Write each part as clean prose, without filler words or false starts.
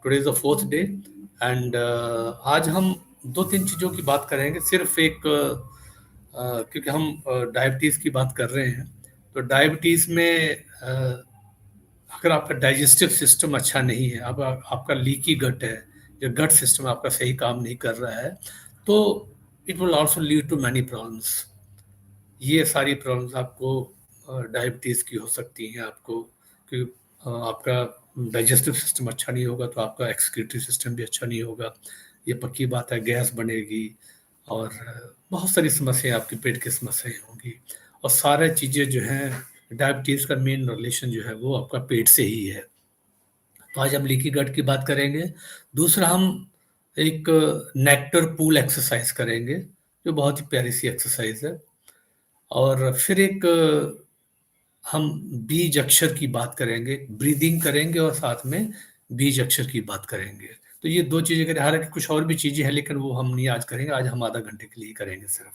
Today is the fourth day and आज हम दो तीन चीज़ों की बात करेंगे। सिर्फ एक क्योंकि हम डायबिटीज़ की बात कर रहे हैं, तो डायबिटीज़ में अगर आपका डाइजेस्टिव सिस्टम अच्छा नहीं है, अब आपका लीकी गट है, जो गट सिस्टम आपका सही काम नहीं कर रहा है, तो it will also lead to many problems. ये सारी प्रॉब्लम्स आपको डायबिटीज़ की हो सकती हैं आपको, कि आपका डाइजेस्टिव सिस्टम अच्छा नहीं होगा तो आपका एक्सक्रीटरी सिस्टम भी अच्छा नहीं होगा। ये पक्की बात है, गैस बनेगी और बहुत सारी समस्याएं, आपकी पेट की समस्याएं होंगी। और सारे चीज़ें जो हैं, डायबिटीज़ का मेन रिलेशन जो है वो आपका पेट से ही है। तो आज हम लीकी गट की बात करेंगे। दूसरा हम एक नेक्टर पूल एक्सरसाइज करेंगे, जो बहुत ही प्यारी सी एक्सरसाइज है। और फिर एक हम बीज अक्षर की बात करेंगे, ब्रीदिंग करेंगे और साथ में बीज अक्षर की बात करेंगे। तो ये दो चीज़ें करें, हालांकि कुछ और भी चीज़ें हैं लेकिन वो हम नहीं आज करेंगे, आज हम आधा घंटे के लिए करेंगे सिर्फ।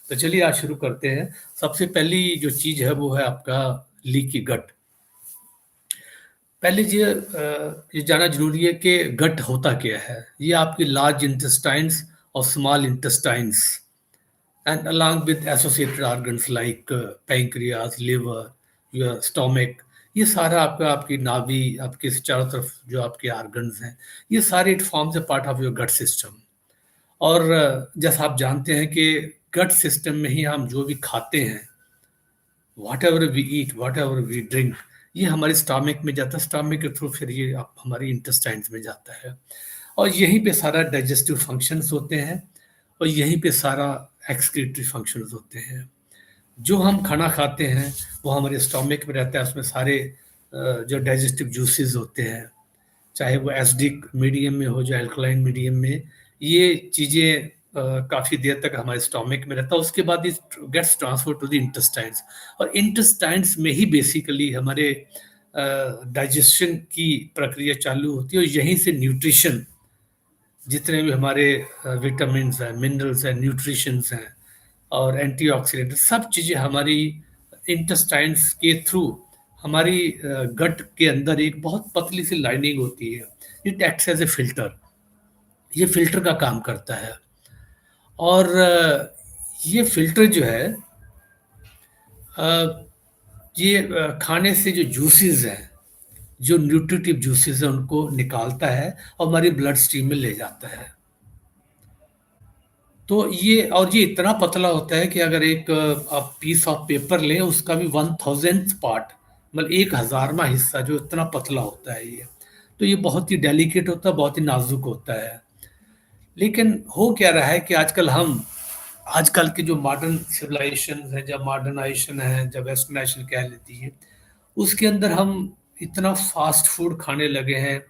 तो चलिए आज शुरू करते हैं। सबसे पहली जो चीज़ है वो है आपका लीकी गट। पहले ये जानना जरूरी है कि गट होता क्या है। ये आपकी लार्ज इंटेस्टाइन्स और small intestines and along with associated organs like pancreas, liver, your stomach, ये सारा आपकी नाभि, आपके चारों तरफ जो आपके ऑर्गन्स हैं, ये सारे it forms a part of your gut system. और जैसा आप जानते हैं कि गट सिस्टम में ही हम जो भी खाते हैं, whatever we eat, whatever we drink, ये हमारे स्टमक में जाता है। स्टमक के थ्रू फिर ये हमारी इंटेस्टाइन्स में जाता है और यहीं पे सारा डाइजेस्टिव फंक्शंस होते हैं और यहीं पे सारा एक्सक्रीटरी फंक्शंस होते हैं। जो हम खाना खाते हैं वो हमारे स्टमक में रहता है, उसमें सारे जो डाइजेस्टिव जूसेस होते हैं, चाहे वो एसिडिक मीडियम में हो, जो अल्कलाइन मीडियम में, ये चीज़ें काफ़ी देर तक हमारे स्टमक में रहता है। उसके बाद it gets transfer to the intestines और इंटेस्टाइन्स में ही बेसिकली हमारे डाइजेशन की प्रक्रिया चालू होती है और यहीं से न्यूट्रिशन, जितने भी हमारे विटामिन हैं, मिनरल्स हैं, न्यूट्रिशंस हैं और एंटीऑक्सीडेंट, सब चीज़ें हमारी इंटेस्टाइन्स के थ्रू हमारी गट के अंदर एक बहुत पतली सी लाइनिंग होती है। It acts as a filter, ये फिल्टर का काम करता है। और ये फिल्टर जो है, ये खाने से जो जूसेस हैं, जो न्यूट्रिटिव जूसेस हैं, उनको निकालता है और हमारी ब्लड स्ट्रीम में ले जाता है। तो ये इतना पतला होता है कि अगर एक आप पीस ऑफ पेपर लें, उसका भी 1,000th पार्ट, मतलब 1,000वां हिस्सा, जो इतना पतला होता है ये। तो ये बहुत ही डेलिकेट होता है, बहुत ही नाजुक होता है। लेकिन हो क्या रहा है कि आजकल के जो मॉडर्न सिविलाइजेशन है, जब मॉडर्नाइजेशन है, जब वेस्टर्नाइजेशन कह लेती है, उसके अंदर हम इतना फास्ट फूड खाने लगे हैं,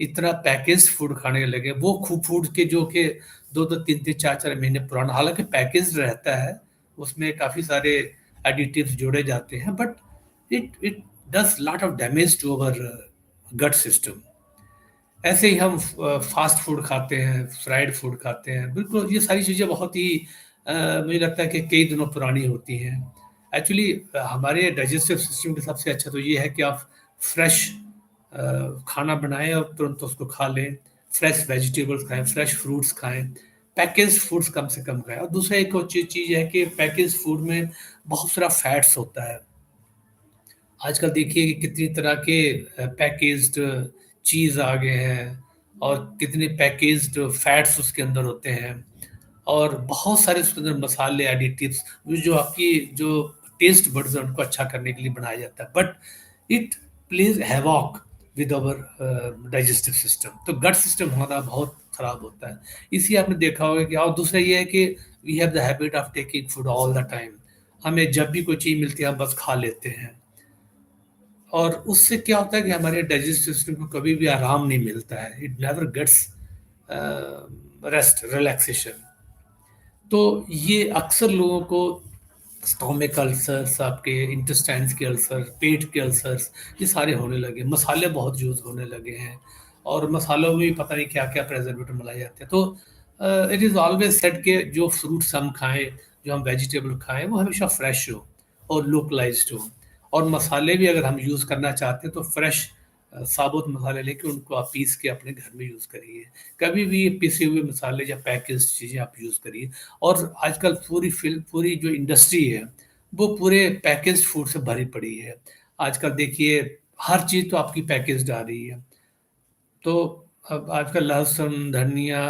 इतना पैकेज्ड फूड खाने लगे, वो खूब फूड के जो कि 2-2, 3-3, 4-4 महीने पुराना, हालांकि पैकेज्ड रहता है, उसमें काफ़ी सारे एडिटिव्स जोड़े जाते हैं, but it does lot of damage to our gut system. ऐसे ही हम फास्ट फूड खाते हैं, फ्राइड फूड खाते हैं, बिल्कुल ये सारी चीज़ें बहुत ही मुझे लगता है कि कई दिनों पुरानी होती हैं। एक्चुअली हमारे डाइजेस्टिव सिस्टम के सबसे अच्छा तो ये है कि आप फ्रेश खाना बनाएं और तुरंत उसको खा लें, फ्रेश वेजिटेबल्स खाएं, फ्रेश फ्रूट्स खाएं, पैकेज फूड्स कम से कम खाएं। और दूसरा एक और चीज़ है कि पैकेज फूड में बहुत सारा फैट्स होता है। आजकल देखिए कि कितनी तरह के पैकेज्ड चीज़ आ गए हैं और कितने पैकेज्ड फैट्स उसके अंदर होते हैं और बहुत सारे उसके अंदर मसाले, एडिटिव्स, जो आपकी जो टेस्ट बड्स है उनको अच्छा करने के लिए बनाया जाता है, but it plays havoc with our digestive system. तो गट सिस्टम हमारा बहुत खराब होता है। इसी आपने देखा होगा कि, और दूसरा ये है कि we have the habit of taking food all the time. हमें जब भी कोई चीज़ मिलती है हम बस खा लेते हैं और उससे क्या होता है कि हमारे डाइजेस्टिव सिस्टम को कभी भी आराम नहीं मिलता है। It never gets rest, relaxation. तो ये अक्सर लोगों को स्टोमिक अल्सर्स, आपके इंटेस्टाइन्स के अल्सर, पेट के अल्सर्स, ये सारे होने लगे। मसाले बहुत यूज़ होने लगे हैं और मसालों में भी पता नहीं क्या क्या प्रेजर्वेटिव मिलाए जाते हैं। तो इट इज़ ऑलवेज सेड कि जो फ्रूट्स हम खाएं, जो हम वेजिटेबल खाएं, वो हमेशा फ्रेश हो और लोकलाइज्ड हो। और मसाले भी अगर हम यूज़ करना चाहते हैं तो फ्रेश साबुत मसाले लेके उनको आप पीस के अपने घर में यूज़ करिए। कभी भी पिसे हुए मसाले या पैकेज्ड चीज़ें आप यूज़ करिए। और आजकल पूरी जो इंडस्ट्री है, वो पूरे पैकेज्ड फूड से भरी पड़ी है। आजकल देखिए हर चीज़ तो आपकी पैकेज्ड आ रही है। तो अब आजकल लहसुन, धनिया,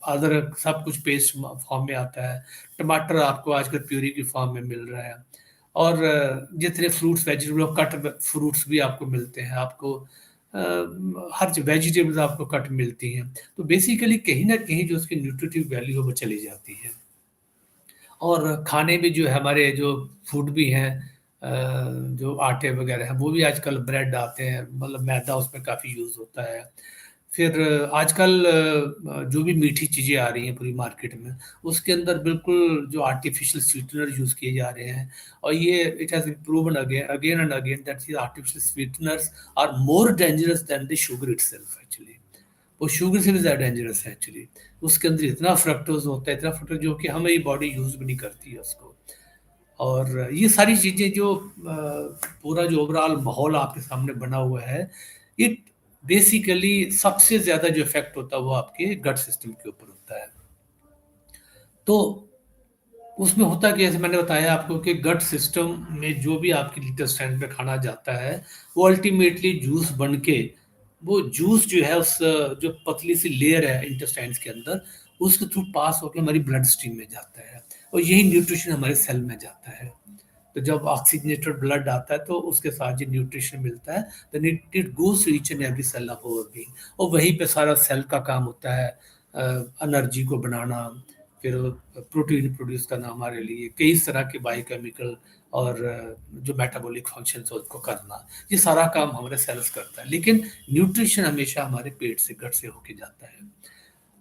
अदरक सब कुछ पेस्ट फॉर्म में आता है। टमाटर आपको आजकल प्यूरी की फॉर्म में मिल रहा है। और जितने फ्रूट्स वेजिटेबल कट फ्रूट्स भी आपको मिलते हैं, आपको हर वेजिटेबल्स आपको कट मिलती हैं। तो बेसिकली कहीं ना कहीं जो उसकी न्यूट्रिटिव वैल्यू है वो चली जाती है। और खाने में जो है हमारे जो फूड भी हैं, जो आटे वगैरह हैं वो भी आजकल ब्रेड आते हैं, मतलब मैदा उसमें काफ़ी यूज़ होता है। फिर आजकल जो भी मीठी चीज़ें आ रही हैं पूरी मार्केट में, उसके अंदर बिल्कुल जो आर्टिफिशियल स्वीटनर यूज़ किए जा रहे हैं। और ये it has been proven again again and again that these artificial sweeteners are more dangerous than the sugar itself actually। वो शुगर से भी ज़्यादा डेंजरस है एक्चुअली। उसके अंदर इतना फ्रक्टोज़ होता है, इतना फ्रक्टोज़ जो कि हमारी बॉडी यूज़ भी नहीं करती है उसको। और ये सारी चीज़ें जो पूरा जो ओवरऑल माहौल आपके सामने बना हुआ है, इट बेसिकली सबसे ज़्यादा जो इफ़ेक्ट होता है वो आपके गट सिस्टम के ऊपर होता है। तो उसमें होता क्या है, जैसे मैंने बताया आपको कि गट सिस्टम में जो भी आपके इंटेस्टाइन में खाना जाता है, वो अल्टीमेटली जूस बन के, वो जूस जो है उस जो पतली सी लेयर है इंटेस्टाइन्स के अंदर, उसके थ्रू पास होके हमारी ब्लड स्ट्रीम में जाता है। और यही न्यूट्रिशन हमारे सेल में जाता है। तो जब ऑक्सीजनेटेड ब्लड आता है तो उसके साथ जो न्यूट्रिशन मिलता है, then it it goes to each and every cell of our being. और वहीं पे सारा सेल का काम होता है एनर्जी को बनाना, फिर प्रोटीन प्रोड्यूस करना हमारे लिए, कई तरह के बायोकेमिकल और जो मेटाबॉलिक फंक्शंस है उसको करना। ये सारा काम हमारे सेल्स करता है, लेकिन न्यूट्रिशन हमेशा हमारे पेट से, गट से होके जाता है।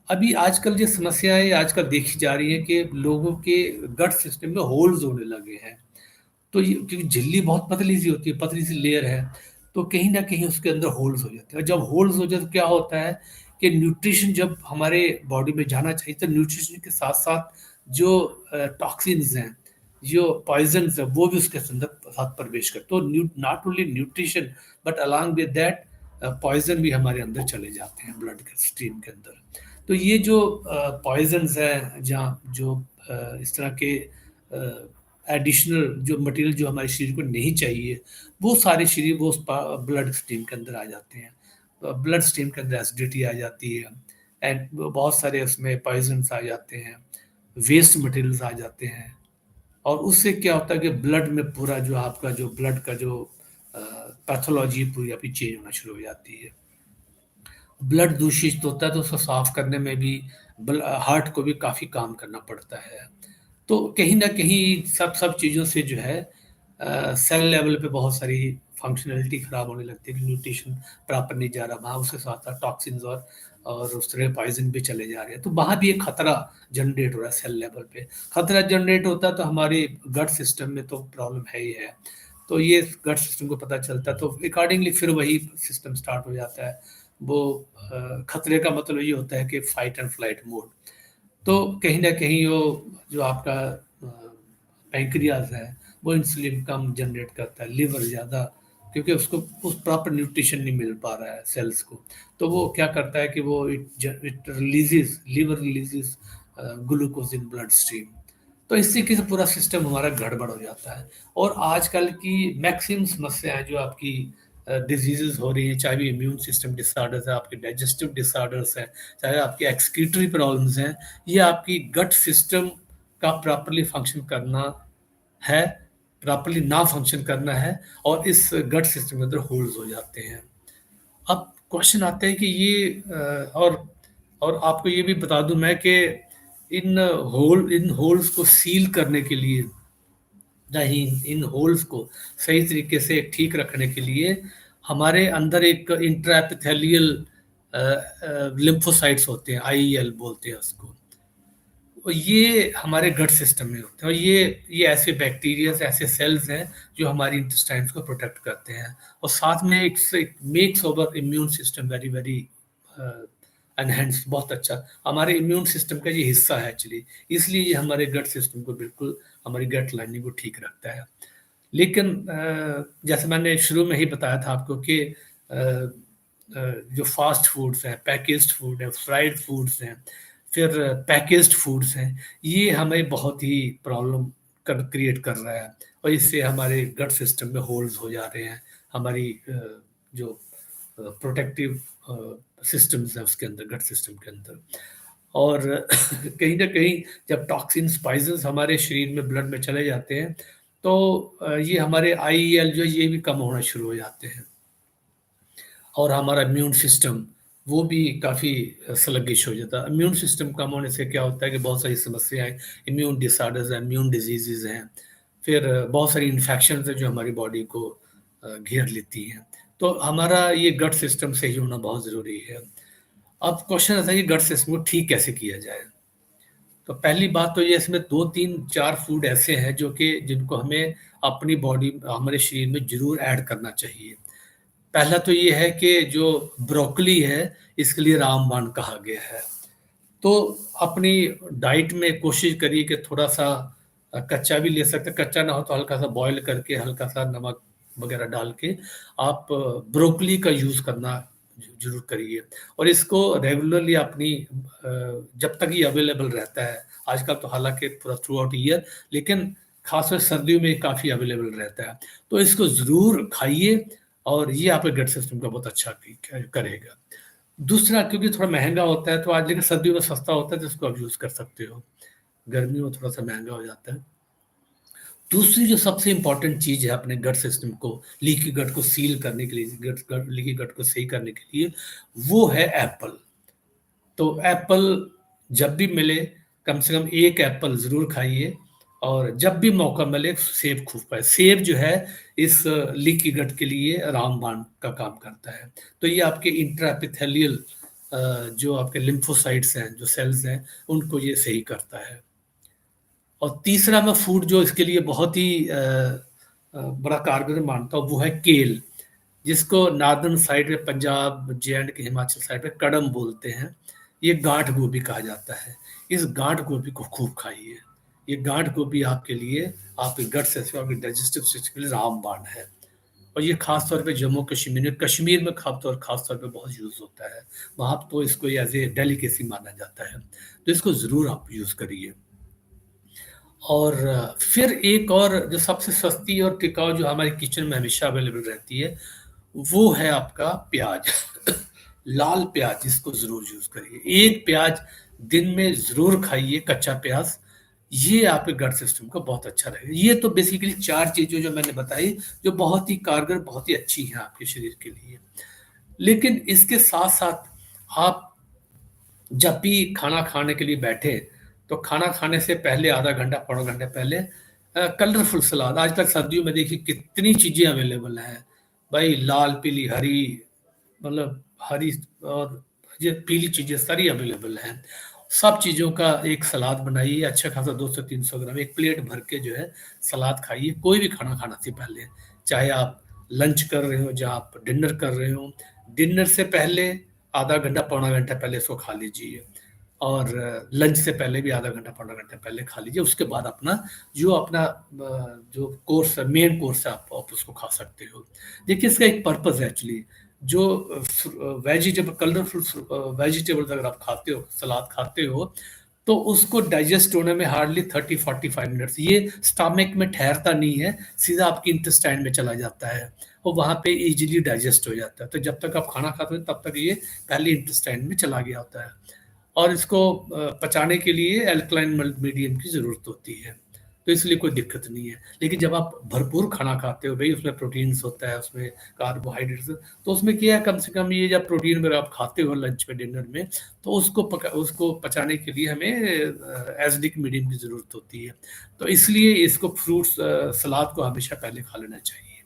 अभी आजकल जो समस्याएँ आजकल देखी जा रही हैं कि लोगों के गट सिस्टम में होल्स होने लगे हैं। तो ये क्योंकि झिल्ली बहुत पतली सी होती है, पतली सी लेयर है, तो कहीं न कहीं उसके अंदर होल्स हो जाते हैं। और जब होल्स हो जाए तो क्या होता है कि न्यूट्रिशन जब हमारे बॉडी में जाना चाहिए, तो न्यूट्रिशन के साथ-साथ जो टॉक्सिन्स हैं, जो पॉइज़न्स हैं, वो भी उसके अंदर साथ प्रवेश करते हैं। तो not only nutrition but along with that poison भी हमारे अंदर चले जाते हैं ब्लड के स्ट्रीम के अंदर। तो ये जो पॉइज़न्स हैं, जहाँ जो इस तरह के एडिशनल जो मटेरियल जो हमारे शरीर को नहीं चाहिए, वो सारे शरीर वो उस ब्लड स्ट्रीम के अंदर आ जाते हैं। ब्लड स्ट्रीम के अंदर एसिडिटी आ जाती है, एंड बहुत सारे उसमें पॉइजन्स आ जाते हैं, वेस्ट मटेरियल्स आ जाते हैं। और उससे क्या होता है कि ब्लड में पूरा जो आपका जो ब्लड का जो पैथोलॉजी पूरी आपकी चेंज होना शुरू हो जाती है। ब्लड दूषित होता है तो उसको साफ करने में भी हार्ट को भी काफ़ी काम करना पड़ता है। तो कहीं न कहीं सब सब चीज़ों से जो है सेल लेवल पे बहुत सारी फंक्शनैलिटी खराब होने लगती है कि न्यूट्रिशन प्रॉपर नहीं जा रहा वहाँ, उसके साथ-साथ टॉक्सिन्स और उस तरह पॉइज़न भी चले जा रहे हैं। तो वहाँ भी एक खतरा जनरेट हो रहा है सेल लेवल पे। खतरा जनरेट होता है तो हमारे गट सिस्टम में तो प्रॉब्लम है ही है। तो ये गट सिस्टम को पता चलता है तो अकॉर्डिंगली फिर वही सिस्टम स्टार्ट हो जाता है। वो खतरे का मतलब ये होता है कि फाइट एंड फ्लाइट मोड। तो कहीं न कहीं वो जो आपका पैंक्रियाज़ है, वो इंसुलिन कम जनरेट करता है, लिवर ज़्यादा, क्योंकि उसको उस प्रॉपर न्यूट्रिशन नहीं मिल पा रहा है सेल्स को। तो वो क्या करता है कि वो it releases liver releases glucose in blood stream. तो इस तरीके से पूरा सिस्टम हमारा गड़बड़ हो जाता है। और आजकल की मैक्सिमम समस्याएँ जो आपकी डिज़ीज़ेज़ हो रही हैं, चाहे वो इम्यून सिस्टम डिसऑर्डर्स है, आपके डाइजेस्टिव डिसऑर्डर्स हैं, चाहे आपके एक्सक्रीटरी प्रॉब्लम्स हैं, ये आपकी गट सिस्टम का प्रॉपर्ली फंक्शन करना है, प्रॉपर्ली ना फंक्शन करना है, और इस गट सिस्टम के अंदर होल्स हो जाते हैं। अब क्वेश्चन आता है कि ये और आपको ये भी बता दूं मैं कि इन होल्स को सील करने के लिए, नहीं, इन होल्स को सही तरीके से ठीक रखने के लिए हमारे अंदर एक इंट्रा एपिथेलियल लिम्फोसाइट्स होते हैं, आईएल बोलते हैं उसको। और ये हमारे गट सिस्टम में होते हैं, और ये ऐसे बैक्टीरियाज, ऐसे सेल्स हैं जो हमारी इंटेस्टाइन्स को प्रोटेक्ट करते हैं। और साथ में it makes over immune system very very enhanced, बहुत अच्छा हमारे इम्यून सिस्टम का ये हिस्सा है एक्चुअली। इसलिए ये हमारे गट सिस्टम को बिल्कुल, हमारी गट लाइनिंग को ठीक रखता है। लेकिन जैसे मैंने शुरू में ही बताया था आपको कि जो फास्ट फूड्स हैं, पैकेज्ड फूड है, फ्राइड फूड्स हैं, फिर पैकेज्ड फूड्स हैं, ये हमें बहुत ही प्रॉब्लम क्रिएट कर रहा है, और इससे हमारे गट सिस्टम में होल्स हो जा रहे हैं। हमारी जो प्रोटेक्टिव सिस्टम्स है उसके अंदर, गट सिस्टम के अंदर। और कहीं ना कहीं जब टॉक्सिन स्पाइसेस हमारे शरीर में, ब्लड में चले जाते हैं, तो ये हमारे आईएल जो है, ये भी कम होना शुरू हो जाते हैं, और हमारा इम्यून सिस्टम वो भी काफ़ी स्लगिश हो जाता है। इम्यून सिस्टम कम होने से क्या होता है कि बहुत सारी समस्याएं, इम्यून डिसऑर्डर्स हैं, इम्यून डिजीजेज हैं, फिर बहुत सारी इन्फेक्शन है जो हमारी बॉडी को घेर लेती हैं। तो हमारा ये गट सिस्टम सही होना बहुत ज़रूरी है। अब क्वेश्चन आता है कि गट सिस्टम को ठीक कैसे किया जाए। तो पहली बात तो ये, इसमें 2, 3, 4 फूड ऐसे हैं जो कि जिनको हमें अपनी बॉडी, हमारे शरीर में ज़रूर ऐड करना चाहिए। पहला तो ये है कि जो ब्रोकली है, इसके लिए रामबाण कहा गया है। तो अपनी डाइट में कोशिश करिए कि थोड़ा सा कच्चा भी ले सकते हैं, कच्चा ना हो तो हल्का सा बॉईल करके, हल्का सा नमक वगैरह डाल के आप ब्रोकली का यूज़ करना जरूर करिए। और इसको रेगुलरली अपनी जब तक ये अवेलेबल रहता है, आजकल तो हालांकि पूरा थ्रू आउट ईयर, लेकिन खासकर सर्दियों में काफ़ी अवेलेबल रहता है, तो इसको ज़रूर खाइए, और ये आपके गट सिस्टम का बहुत अच्छा करेगा। दूसरा, क्योंकि थोड़ा महंगा होता है, तो आज लेकिन सर्दियों में सस्ता होता है, तो इसको आप यूज़ कर सकते हो। गर्मियों में थोड़ा सा महंगा हो जाता है। दूसरी जो सबसे इम्पोर्टेंट चीज़ है अपने गट सिस्टम को, लीकी गट को सील करने के लिए, लीकी गट को सही करने के लिए, वो है एप्पल। तो एप्पल जब भी मिले, कम से कम एक एप्पल ज़रूर खाइए, और जब भी मौका मिले सेब खूब खाए। सेब जो है इस लीकी गट के लिए रामबाण का काम करता है। तो ये आपके इंट्राएपिथेलियल जो आपके लिम्फोसाइट्स हैं, जो सेल्स हैं, उनको ये सही करता है। और तीसरा मैं फूड जो इसके लिए बहुत ही बड़ा कारगर मानता हूँ, वो है केल, जिसको नॉर्दर्न साइड में, पंजाब, जे एंड के, हिमाचल साइड में कड़म बोलते हैं। ये गांठ गोभी कहा जाता है। इस गांठ गोभी को खूब खाइए। ये गांठ गोभी आपके लिए, आपके गट सिस्टम, आपके डाइजेस्टिव सिस्टम के लिए रामबाण है। और ये खास तौर पे जम्मू कश्मीर में खास तौर पे बहुत यूज होता है। वहां तो इसको एज ए डेलिकेसी माना जाता है, तो इसको जरूर आप यूज करिए। और फिर एक और जो सबसे सस्ती और टिकाऊ जो हमारे किचन में हमेशा अवेलेबल रहती है, वो है आपका प्याज। लाल प्याज, इसको जरूर यूज करिए। एक प्याज दिन में जरूर खाइए, कच्चा प्याज। ये आपके गट सिस्टम को बहुत अच्छा रहेगा। ये तो बेसिकली 4 चीजें जो मैंने बताई, जो बहुत ही कारगर, बहुत ही अच्छी हैं आपके शरीर के लिए। लेकिन इसके साथ साथ आप जब भी खाना खाने के लिए बैठे, तो खाना खाने से पहले आधा घंटा, पौना घंटे पहले कलरफुल सलाद, आज तक सर्दियों में देखिए कितनी चीजें अवेलेबल हैं भाई, लाल, पीली, हरी, मतलब हरी और ये पीली चीजें सारी अवेलेबल हैं। सब चीजों का एक सलाद बनाइए, अच्छा खासा 200-300 ग्राम, एक प्लेट भर के जो है सलाद खाइए, कोई भी खाना खाना से पहले। चाहे आप लंच कर रहे हो, या आप डिनर कर रहे हो, डिनर से पहले आधा घंटा, पौना घंटा पहले इसको खा लीजिए, और लंच से पहले भी आधा घंटा, पौना घंटा पहले खा लीजिए। उसके बाद अपना जो कोर्स है, मेन कोर्स है, आप उसको खा सकते हो। देखिए, इसका एक पर्पज है एक्चुअली। जो वेजिटेबल, कलरफुल वेजिटेबल्स अगर आप खाते हो, सलाद खाते हो, तो उसको डाइजेस्ट होने में हार्डली 30-45 मिनट्स, ये स्टमक में ठहरता नहीं है, सीधा आपकी इंटेस्टाइन में चला जाता है, और वहाँ पे इजीली डाइजेस्ट हो जाता है। तो जब तक आप खाना खाते हो, तब तक ये पहले इंटेस्टाइन में चला गया होता है, और इसको पचाने के लिए एल्कलाइन मीडियम की ज़रूरत होती है, तो इसलिए कोई दिक्कत नहीं है। लेकिन जब आप भरपूर खाना खाते हो भाई, उसमें प्रोटीन्स होता है, उसमें कार्बोहाइड्रेट्स, तो उसमें क्या है, कम से कम ये जब प्रोटीन वगैरह आप खाते हो लंच में, डिनर में, तो उसको पचाने के लिए हमें एसिडिक मीडियम की ज़रूरत होती है। तो इसलिए इसको फ्रूट्स, सलाद को हमेशा पहले खा लेना चाहिए।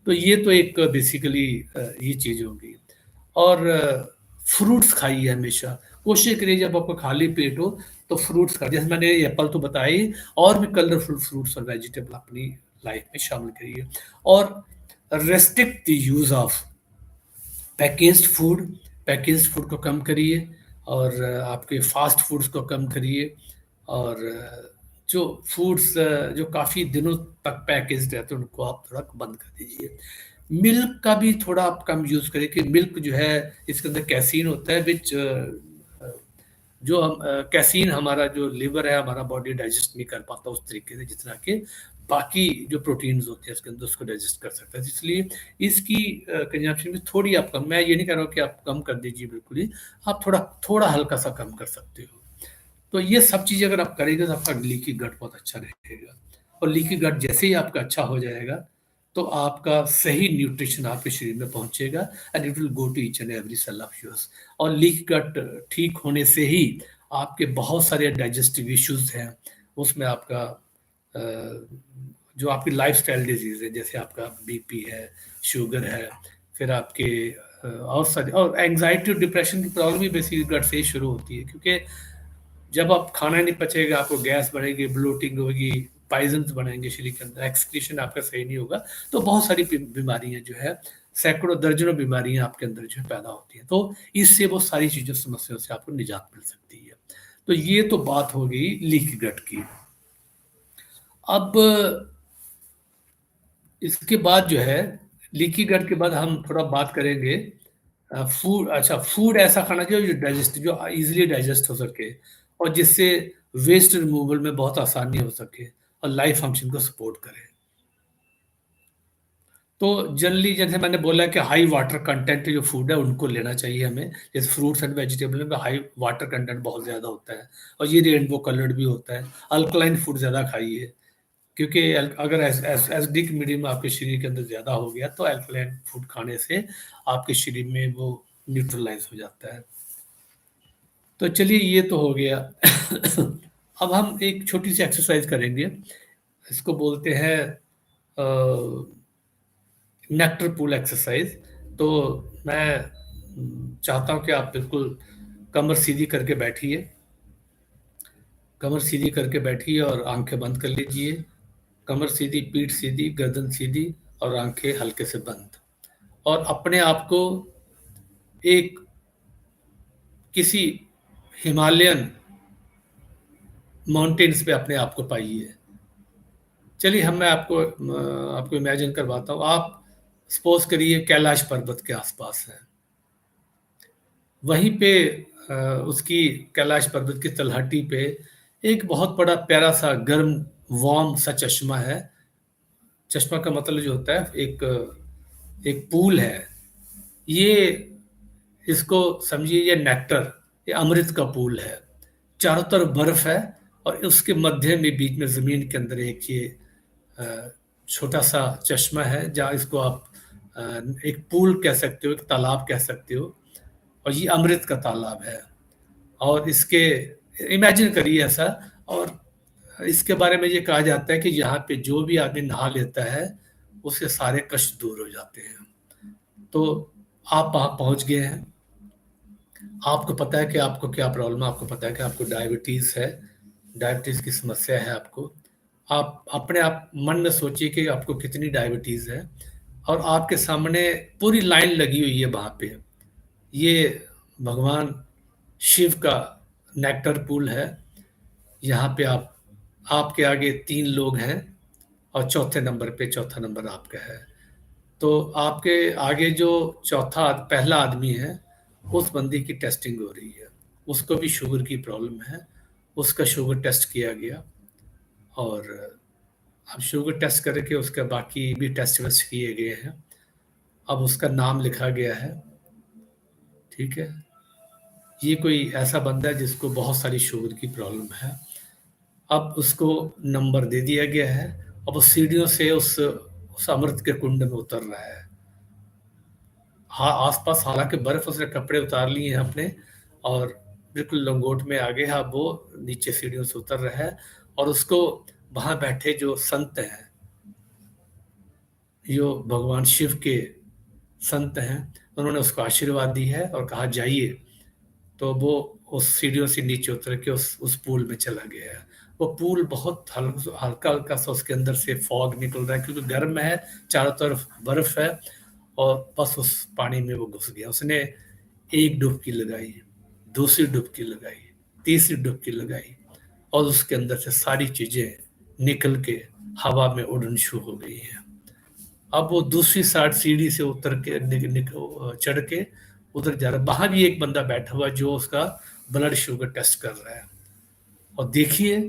तो ये तो एक बेसिकली ये चीज़ होगी। और फ्रूट्स खाइए हमेशा, कोशिश करिए जब आपको खाली पेट हो तो फ्रूट्स खाइए। जैसे मैंने एप्पल तो बताई, और भी कलरफुल फ्रूट्स और वेजिटेबल अपनी लाइफ में शामिल करिए। और restrict the use of packaged food, packaged food को कम करिए, और आपके फास्ट फूड्स को कम करिए, और जो फूड्स जो काफ़ी दिनों तक पैकेज्ड रहते हैं, उनको आप थोड़ा बंद कर दीजिए। मिल्क का भी थोड़ा आप कम यूज़ करें कि मिल्क जो है इसके अंदर कैसीन होता है विच जो हम कैसीन हमारा जो लिवर है हमारा बॉडी डाइजेस्ट नहीं कर पाता उस तरीके से जितना कि बाकी जो प्रोटीन्स होते हैं उसके अंदर उसको डाइजेस्ट कर सकता है, इसलिए इसकी कंजम्पशन में थोड़ी आप कम, मैं ये नहीं कह रहा हूँ कि आप कम कर दीजिए बिल्कुल ही, आप थोड़ा थोड़ा हल्का सा कम कर सकते हो। तो ये सब चीज़ें अगर आप करेंगे तो आपका लीकी गट बहुत अच्छा रहेगा, और लीकी गट जैसे ही आपका अच्छा हो जाएगा तो आपका सही न्यूट्रिशन आपके शरीर में पहुंचेगा and it will go to each and every cell of yours. और लीक गट ठीक होने से ही आपके बहुत सारे डाइजेस्टिव इश्यूज हैं उसमें आपका अ, जो आपकी लाइफस्टाइल डिजीज है जैसे आपका बीपी है, शुगर है, फिर आपके और सारे और एंग्जाइटी और डिप्रेशन की प्रॉब्लम भी बेसिकली गट से ही शुरू होती है, क्योंकि जब आप खाना नहीं पचेगा आपको गैस बढ़ेगी, ब्लोटिंग होगी, पॉइजन्स बढ़ेंगे शरीर के अंदर, एक्सक्रीशन आपका सही नहीं होगा, तो बहुत सारी बीमारियां जो है, सैकड़ों दर्जनों बीमारियां आपके अंदर जो है पैदा होती हैं। तो इससे वो सारी चीज़ों समस्याओं से आपको निजात मिल सकती है। तो ये तो बात हो गई लीक गट की। अब इसके बाद जो है लीकी गट के बाद हम थोड़ा बात करेंगे फूड। अच्छा, फूड ऐसा खाना चाहिए जो डाइजेस्ट जो इजीली डाइजेस्ट हो सके और जिससे वेस्ट रिमूवल में बहुत आसानी हो सके और लाइफ फंक्शन को सपोर्ट करे। तो जनरली जैसे मैंने बोला कि हाई वाटर कंटेंट जो फूड है उनको लेना चाहिए हमें, जैसे फ्रूट्स एंड वेजिटेबल में हाई वाटर कंटेंट बहुत ज़्यादा होता है और ये रेनबो कलर्ड भी होता है। अल्कलाइन फूड ज़्यादा खाइए, क्योंकि अगर एसिडिक मीडियम आपके शरीर के अंदर ज़्यादा हो गया तो अल्कलाइन फूड खाने से आपके शरीर में वो न्यूट्रलाइज हो जाता है। तो चलिए ये तो हो गया। अब हम एक छोटी सी एक्सरसाइज करेंगे, इसको बोलते हैं नेक्टर पूल एक्सरसाइज। तो मैं चाहता हूँ कि आप बिल्कुल कमर सीधी करके बैठिए, कमर सीधी करके बैठिए और आंखें बंद कर लीजिए। कमर सीधी, पीठ सीधी, गर्दन सीधी और आंखें हल्के से बंद, और अपने आप को एक किसी हिमालयन माउंटेन्स पे अपने आप को पाइए। चलिए हम मैं आपको इमेजिन करवाता हूँ। आप सपोज करिए कैलाश पर्वत के आसपास हैं, वहीं पे उसकी कैलाश पर्वत की तलहटी पे एक बहुत बड़ा प्यारा सा गर्म वार्म सा चश्मा है। चश्मा का मतलब जो होता है एक एक पूल है। ये इसको समझिए ये नेक्टर, ये अमृत का पूल है। चारों तरफ बर्फ है और उसके मध्य में बीच में जमीन के अंदर एक ये अ, छोटा सा चश्मा है जहाँ इसको आप अ, एक पूल कह सकते हो, एक तालाब कह सकते हो, और ये अमृत का तालाब है। और इसके इमेजिन करिए ऐसा, और इसके बारे में ये कहा जाता है कि यहाँ पे जो भी आदमी नहा लेता है उसके सारे कष्ट दूर हो जाते हैं। तो आप वहाँ पहुँच गए हैं, आपको पता है कि आपको क्या प्रॉब्लम है, आपको पता है कि आपको डायबिटीज़ है, डायबिटीज़ की समस्या है आपको। आप अपने आप मन में सोचिए कि आपको कितनी डायबिटीज़ है, और आपके सामने पूरी लाइन लगी हुई है वहाँ पे। ये भगवान शिव का नेक्टर पूल है। यहाँ पे आपके आगे 3 लोग हैं और चौथे नंबर पे चौथा नंबर आपका है। तो आपके आगे जो पहला आदमी है, उस बंदे की टेस्टिंग हो रही है। उसको भी शुगर की प्रॉब्लम है, उसका शुगर टेस्ट किया गया, और अब शुगर टेस्ट करके उसके बाकी भी टेस्ट वेस्ट किए गए हैं। अब उसका नाम लिखा गया है, ठीक है। ये कोई ऐसा बंदा है जिसको बहुत सारी शुगर की प्रॉब्लम है। अब उसको नंबर दे दिया गया है। अब वो सीढ़ियों से उस अमृत के कुंड में उतर रहा है। हाँ, आसपास हालांकि बर्फ, उसने कपड़े उतार लिए हैं अपने और बिल्कुल लंगोट में आ गया। अब वो नीचे सीढ़ियों से उतर रहा है, और उसको वहां बैठे जो संत हैं, जो भगवान शिव के संत हैं, उन्होंने उसको आशीर्वाद दी है और कहा जाइए। तो वो उस सीढ़ियों से नीचे उतर के उस पूल में चला गया है। वो पूल बहुत हल्का हल्का सा उसके अंदर से फॉग निकल रहा है, क्योंकि गर्म है, चारों तरफ बर्फ है, और बस उस पानी में वो घुस गया। उसने एक डुबकी लगाई, दूसरी डुबकी लगाई, तीसरी डुबकी लगाई, और उसके अंदर से सारी चीजें निकल के हवा में उड़न शुरू हो गई हैं। अब वो दूसरी साइड सीढ़ी से उतर के चढ़ के उधर जा रहा है, वहां भी एक बंदा बैठा हुआ है जो उसका ब्लड शुगर टेस्ट कर रहा है। और देखिए,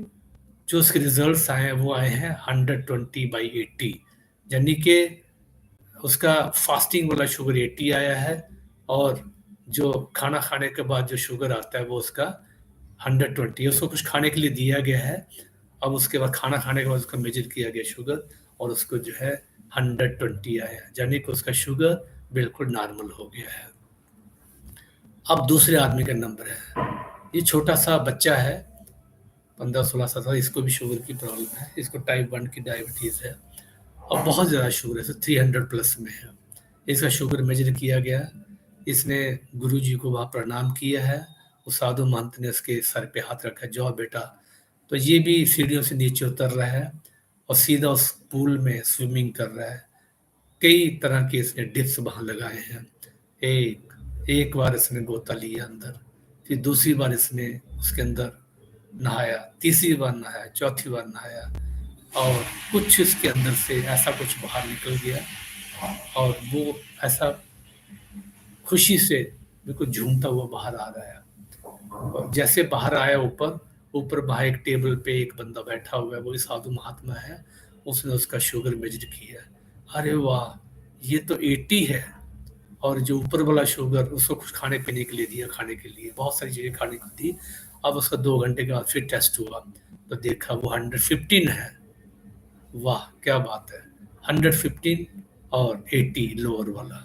जो उसके रिजल्ट्स आए हैं वो आए हैं 120/80, यानी कि उसका फास्टिंग वाला शुगर 80 आया है, और जो खाना खाने के बाद जो शुगर आता है वो उसका 120 है। उसको कुछ खाने के लिए दिया गया है, अब उसके बाद खाना खाने के बाद उसका मेजर किया गया शुगर, और उसको जो है 120 आया है, यानी कि उसका शुगर बिल्कुल नॉर्मल हो गया है। अब दूसरे आदमी का नंबर है। ये छोटा सा बच्चा है, 15-16 साल का, इसको भी शुगर की प्रॉब्लम है, इसको टाइप 1 की डायबिटीज़ है, और बहुत ज़्यादा शुगर है, 300 प्लस में है। इसका शुगर मेजर किया गया, इसने गुरुजी को वहाँ प्रणाम किया है, उस साधु महंत ने उसके सर पे हाथ रखा, जाओ बेटा। तो ये भी सीढ़ियों से नीचे उतर रहा है और सीधा उस पूल में स्विमिंग कर रहा है। कई तरह के इसने डिप्स वहाँ लगाए हैं। एक एक बार इसने गोता लिया अंदर, फिर दूसरी बार इसने उसके अंदर नहाया, तीसरी बार नहाया, चौथी बार नहाया, और कुछ इसके अंदर से ऐसा कुछ बाहर निकल गया, और वो ऐसा खुशी से बिल्कुल झूमता हुआ बाहर आ रहा है। और जैसे बाहर आया ऊपर, ऊपर वहाँ एक टेबल पे एक बंदा बैठा हुआ है, वो भी साधु महात्मा है, उसने उसका शुगर मेजर किया। अरे वाह, ये तो 80 है। और जो ऊपर वाला शुगर, उसको कुछ खाने पीने के लिए दिया, खाने के लिए बहुत सारी चीज़ें खाने को दी। अब उसका 2 घंटे के बाद फिर टेस्ट हुआ, तो देखा वो 115 है। वाह क्या बात है, 115 और 80 लोअर वाला,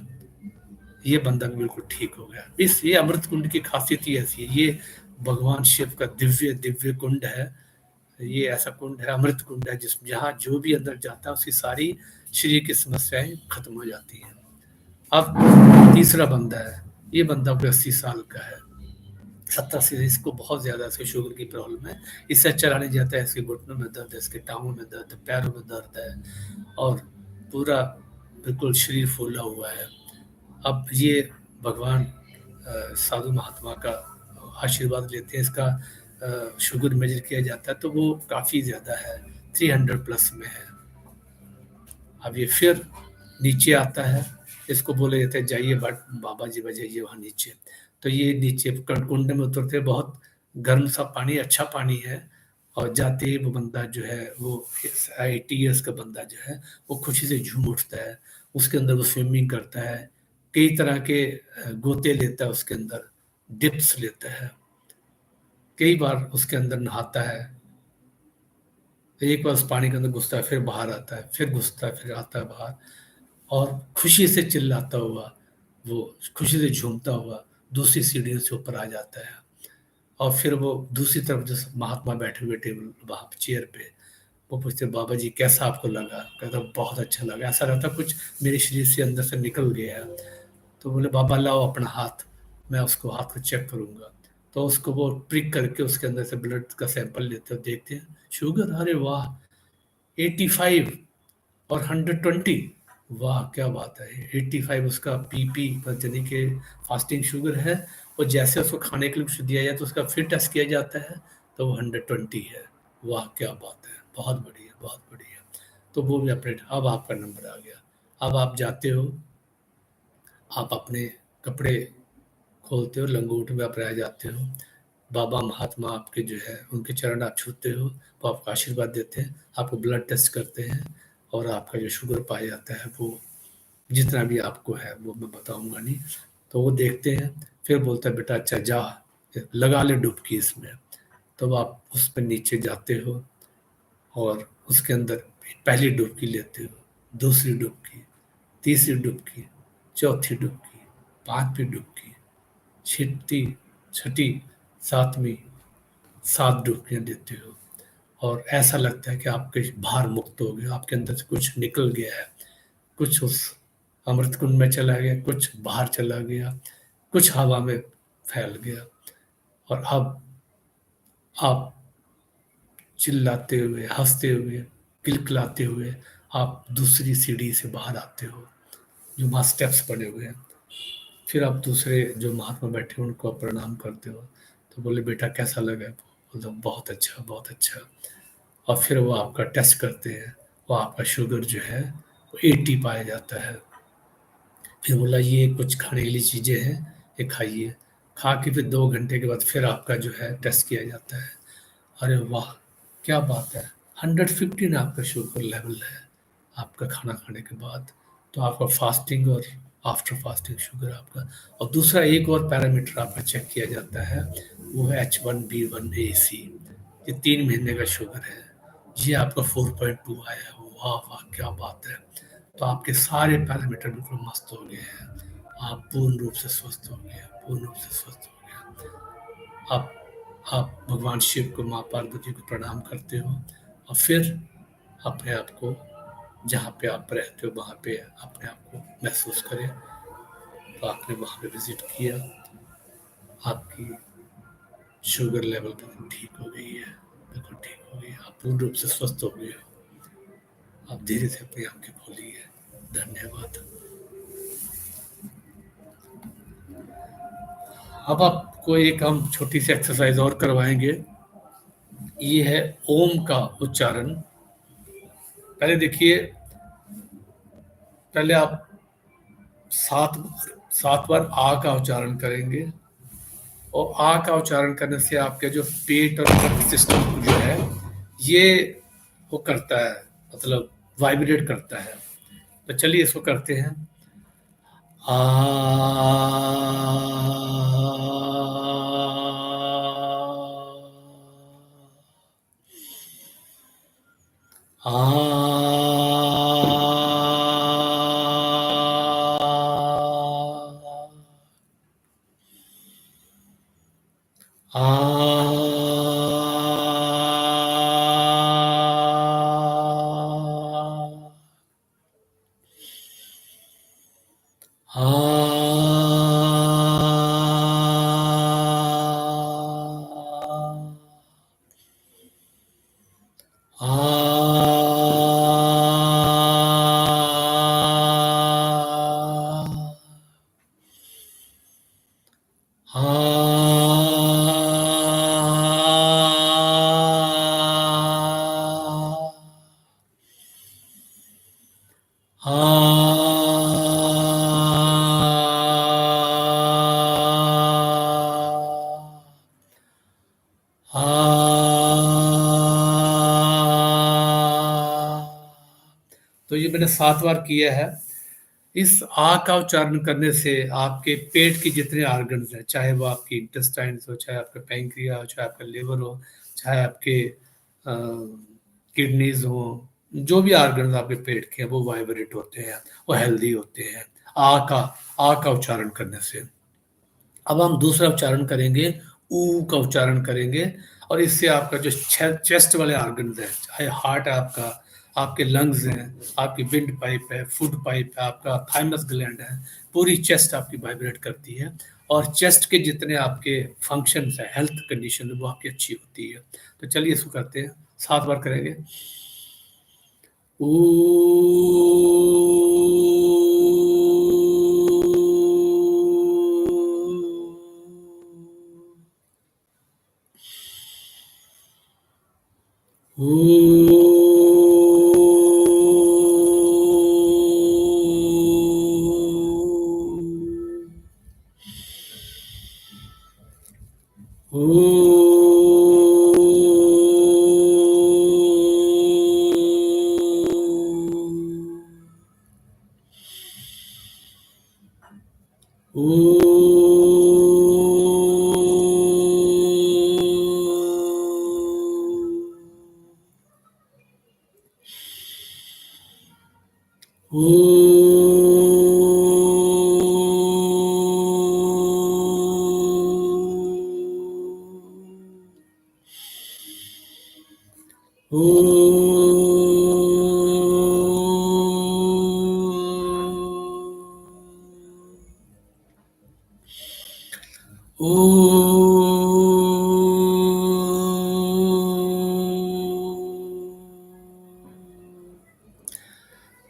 ये बंदा भी बिल्कुल ठीक हो गया। इस ये अमृत कुंड की खासियत ही ऐसी है, ये भगवान शिव का दिव्य दिव्य कुंड है। ये ऐसा कुंड है, अमृत कुंड है, जिस जहाँ जो भी अंदर जाता है उसकी सारी शरीर की समस्याएं खत्म हो जाती हैं। अब तीसरा बंदा है, ये बंदा कोई 80 साल का है, 70 से, इसको बहुत ज्यादा इसके शुगर की प्रॉब्लम है, इससे चला नहीं जाता है, इसके घुटनों में दर्द है, इसके टांगों में दर्द है, पैरों में दर्द है, और पूरा बिल्कुल शरीर फूला हुआ है। अब ये भगवान साधु महात्मा का आशीर्वाद लेते हैं, इसका शुगर मेजर किया जाता है तो वो काफ़ी ज़्यादा है, 300 प्लस में है। अब ये फिर नीचे आता है, इसको बोले जाते हैं जाइए बट बाबा जी बजाइए वहाँ नीचे। तो ये नीचे कुंड में उतरते, बहुत गर्म सा पानी, अच्छा पानी है, और जाते ही वो बंदा जो है, वो 80 ईयर्स का बंदा जो है, वो खुशी से झूम उठता है, उसके अंदर वो स्विमिंग करता है, कई तरह के गोते लेता है उसके अंदर, डिप्स लेता है, कई बार उसके अंदर नहाता है, एक बार उस पानी के अंदर घुसता है, फिर बाहर आता है, फिर घुसता है, फिर आता है बाहर, और खुशी से चिल्लाता हुआ, वो खुशी से झूमता हुआ दूसरी सीढ़ियों से ऊपर आ जाता है। और फिर वो दूसरी तरफ जो महात्मा बैठे हुए टेबल वहाँ चेयर पे, वो पूछते बाबा जी कैसा आपको लगा, कहता बहुत अच्छा लगा, ऐसा लगता कुछ मेरे शरीर से अंदर से निकल गया है। तो बोले बाबा लाओ अपना हाथ, मैं उसको हाथ को चेक करूंगा। तो उसको वो प्रिक करके उसके अंदर से ब्लड का सैंपल लेते हो, देखते हैं शुगर, अरे वाह 85 और 120, वाह क्या बात है, 85 उसका पीपी यानी कि फास्टिंग शुगर है, और जैसे उसको खाने के लिए कुछ दिया जाए तो उसका फिर टेस्ट किया जाता है तो वो 120 है। वाह क्या बात है, बहुत बढ़िया बहुत बढ़िया। तो वो भी अपने, अब आपका नंबर आ गया, अब आप जाते हो, आप अपने कपड़े खोलते हो, लंगोट में आप रह जाते हो, बाबा महात्मा आपके जो है उनके चरण आप छूते हो, वो आपको आशीर्वाद देते हैं, आपको ब्लड टेस्ट करते हैं, और आपका जो शुगर पाया जाता है वो जितना भी आपको है वो मैं बताऊंगा नहीं। तो वो देखते हैं, फिर बोलता है बेटा अच्छा जा लगा ले डुबकी इसमें। तो आप उस पर नीचे जाते हो, और उसके अंदर पहली डुबकी लेते हो, दूसरी डुबकी, तीसरी डुबकी, चौथी डुबकी, पांचवी डुबकी, छठी छठी, सातवीं, 7 डुबकियाँ देते हो, और ऐसा लगता है कि आपके भार मुक्त हो गया, आपके अंदर से कुछ निकल गया है, कुछ उस अमृत कुंड में चला गया, कुछ बाहर चला गया, कुछ हवा में फैल गया, और अब आप चिल्लाते हुए, हँसते हुए, किलकिलाते हुए आप दूसरी सीढ़ी से बाहर आते हो, जो वहाँ स्टेप्स बने हुए हैं। फिर आप दूसरे जो महात्मा बैठे हैं उनको आप प्रणाम करते हो, तो बोले बेटा कैसा लगा? बोले बहुत अच्छा बहुत अच्छा। और फिर वो आपका टेस्ट करते हैं, वो आपका शुगर जो है 80 पाया जाता है। फिर बोला ये कुछ खाने के लिए चीज़ें हैं, ये खाइए। खा के फिर 2 घंटे के बाद फिर आपका जो है टेस्ट किया जाता है। अरे वाह! क्या बात है! 115 आपका शुगर लेवल है, आपका खाना खाने के बाद। तो आपका फास्टिंग और आफ्टर फास्टिंग शुगर आपका। और दूसरा एक और पैरामीटर आपका चेक किया जाता है, वो है H1B1AC। ये 3 महीने का शुगर है। ये आपका 4.2 आया है। वाह, वाह! क्या बात है! तो आपके सारे पैरामीटर बिल्कुल मस्त हो गए हैं। आप पूर्ण रूप से स्वस्थ हो गए हैं, पूर्ण रूप से स्वस्थ हो गए हैं। आप आप भगवान शिव को, माँ पार्वती को प्रणाम करते हो और फिर अपने आप को जहाँ पे आप रहते हो वहाँ पे अपने आप को महसूस करें। तो आपने वहाँ पे विजिट किया, आपकी शुगर लेवल बिल्कुल ठीक हो गई है, बिल्कुल ठीक हो गई है, आप पूर्ण रूप से स्वस्थ हो गए हो। आप धीरे से अपनी आंखें खोलिए। धन्यवाद। अब आपको एक हम छोटी सी एक्सरसाइज और करवाएंगे। ये है ओम का उच्चारण। पहले देखिए, पहले आप 7 बार आ का उच्चारण करेंगे। और आ का उच्चारण करने से आपके जो पेट और नर्व सिस्टम जो है, ये वो करता है, मतलब वाइब्रेट करता है। तो चलिए इसको करते हैं। आ। आ। आ। आ। आ। तो ये मैंने 7 बार किया है। इस आ का उच्चारण करने से आपके पेट के जितने ऑर्गन्स हैं, चाहे वो आपकी इंटेस्टाइन्स हो, चाहे आपका पैंक्रिया हो, चाहे आपका लिवर हो, चाहे आपके किडनीज हो, जो भी ऑर्गन्स आपके पेट के हैं वो वाइब्रेट होते हैं, वो हेल्दी होते हैं आ का उच्चारण करने से। अब हम दूसरा उच्चारण करेंगे, ऊ का उच्चारण करेंगे। और इससे आपका जो चेस्ट वाले ऑर्गन्स हैं, चाहे हार्ट है आपका, आपके लंग्स हैं, आपकी विंड पाइप है, फूड पाइप है, आपका थाइमस ग्लैंड है, पूरी चेस्ट आपकी वाइब्रेट करती है। और चेस्ट के जितने आपके फंक्शंस हैं, हेल्थ कंडीशन वो आपकी अच्छी होती है। तो चलिए इसको करते हैं, 7 बार करेंगे। ऊ।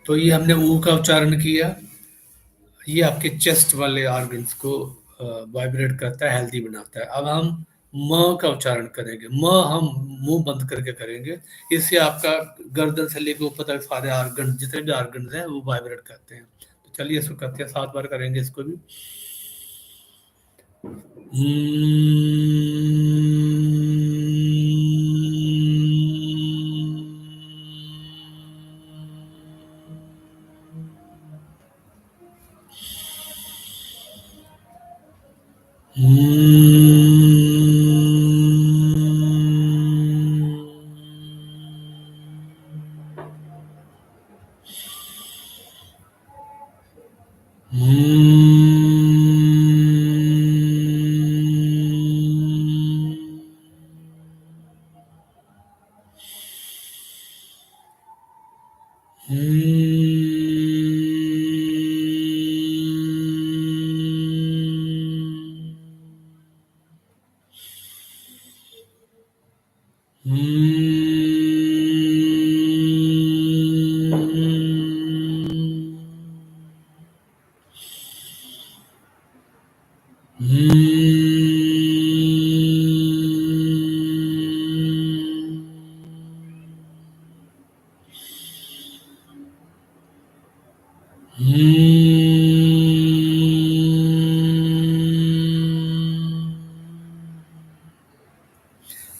तो ये हमने ऊ का उच्चारण किया। ये आपके चेस्ट वाले ऑर्गन्स को वाइब्रेट करता है, हेल्दी बनाता है। अब हम म का उच्चारण करेंगे। म हम मुंह बंद करके करेंगे। इससे आपका गर्दन से लेकर ऊपर तक सारे आर्गन, जितने भी आर्गन हैं वो वाइब्रेट करते हैं। तो चलिए इसको करते हैं, 7 बार करेंगे इसको भी।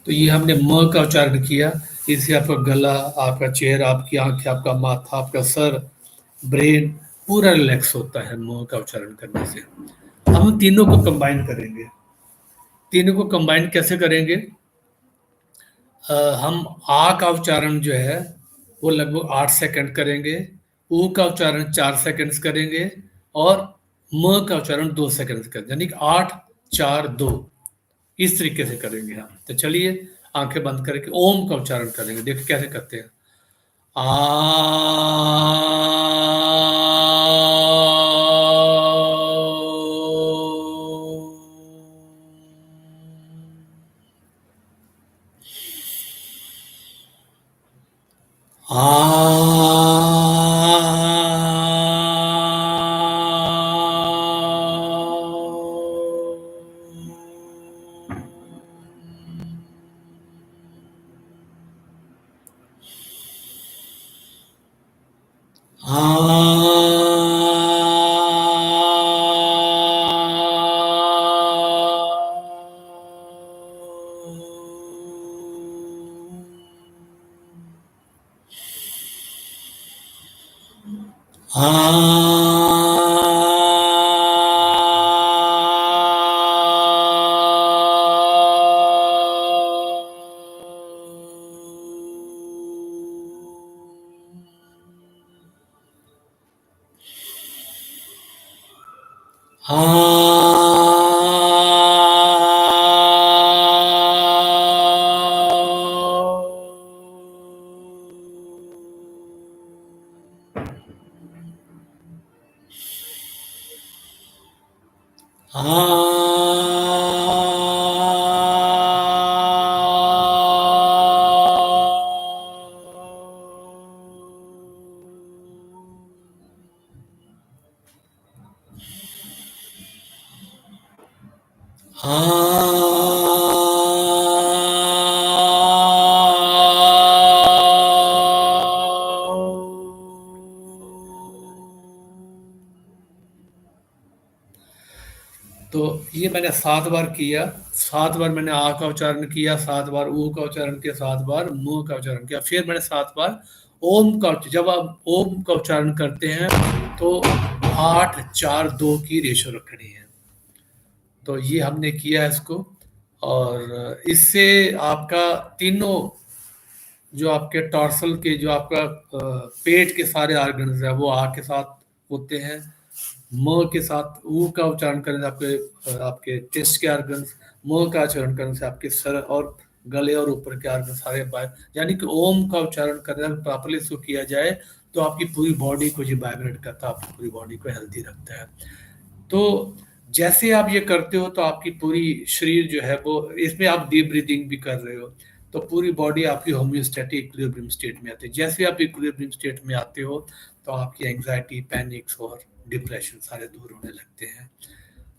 तो ये हमने म का उच्चारण किया। इससे आपका गला, आपका चेहरा, आपकी आंखें, आपका माथा, आपका सर, ब्रेन पूरा रिलैक्स होता है म का उच्चारण करने से। हम तीनों को कंबाइन करेंगे। तीनों को कंबाइन कैसे करेंगे? हम आ का उच्चारण जो है वो लगभग 8 सेकंड करेंगे, ऊ का उच्चारण 4 सेकंड्स करेंगे और म का उच्चारण 2 सेकंड्स करेंगे, यानी कि 8, 4, 2 इस तरीके से करेंगे हम। तो चलिए आंखें बंद करके ओम का उच्चारण करेंगे। देखिए कैसे करते हैं। आ तो ये मैंने 7 बार किया। 7 बार मैंने आ का उच्चारण किया, 7 बार ऊ का उच्चारण किया, 7 बार मु का उच्चारण किया। फिर मैंने 7 बार ओम का जब आप ओम का उच्चारण करते हैं तो 8, 4, 2 की रेशो रखनी है। तो ये हमने किया इसको, और इससे आपका तीनों जो आपके टॉर्सल के, जो आपका पेट के सारे ऑर्गन्स है वो आ के साथ होते हैं। म के साथ ऊ का उच्चारण करने से आपके आपके चेस्ट के ऑर्गन्स, म का उच्चारण करने से आपके सर और गले और ऊपर के ऑर्गन सारे बाय, यानी कि ओम का उच्चारण करने में प्रॉपर्ली इसको किया जाए तो आपकी पूरी बॉडी को जो वाइब्रेट करता है, आपकी पूरी बॉडी को हेल्दी रखता है। तो जैसे आप ये करते हो तो आपकी पूरी शरीर जो है वो, इसमें आप डीप ब्रीदिंग भी कर रहे हो, तो पूरी बॉडी आपकी होम्योस्टैटिक इक्विलिब्रियम स्टेट में आती है। जैसे आप इक्विलिब्रियम स्टेट में आते हो तो आपकी एंग्जाइटी, पैनिक्स और डिप्रेशन सारे दूर होने लगते हैं।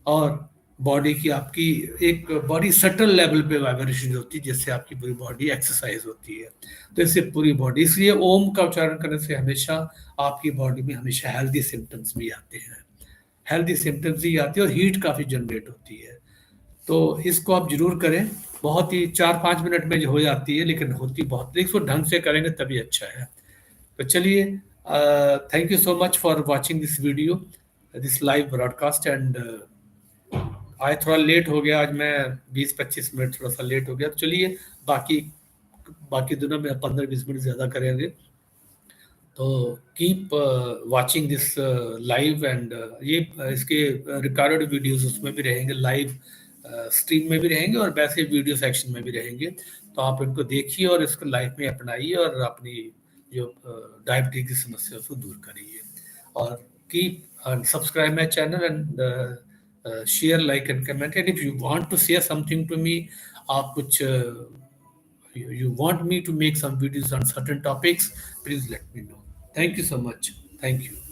और बॉडी की आपकी एक बॉडी सटल लेवल पे वाइब्रेशन होती है, जिससे आपकी पूरी बॉडी एक्सरसाइज होती है। तो इससे पूरी बॉडी, इसलिए ओम का उच्चारण करने से हमेशा आपकी बॉडी में हमेशा हेल्दी सिम्टम्स भी आते हैं, हेल्दी सिम्टम्स ही आती है और हीट काफ़ी जनरेट होती है। तो इसको आप ज़रूर करें। बहुत ही 4-5 मिनट में जो हो जाती है, लेकिन होती बहुत, इसको ढंग से करेंगे तभी अच्छा है। तो चलिए, thank you so much for watching this video, this live broadcast. And आज थोड़ा लेट हो गया, आज मैं 20-25 मिनट थोड़ा सा लेट हो गया। तो चलिए, बाकी बाकी दिनों में 15-20 मिनट ज़्यादा करेंगे। तो keep watching this live. And ये इसके रिकॉर्डेड वीडियोस उसमें भी रहेंगे, लाइव स्ट्रीम में भी रहेंगे और वैसे वीडियो सेक्शन में भी रहेंगे। तो आप इनको देखिए और इसको लाइफ में अपनाइए और अपनी जो डायबिटीज की समस्या है उसको दूर करिए। और keep subscribe my channel and share, like and comment. And if you want to share something to me, आप कुछ you want me to make some videos on certain topics, please let me know. Thank you so much. Thank you.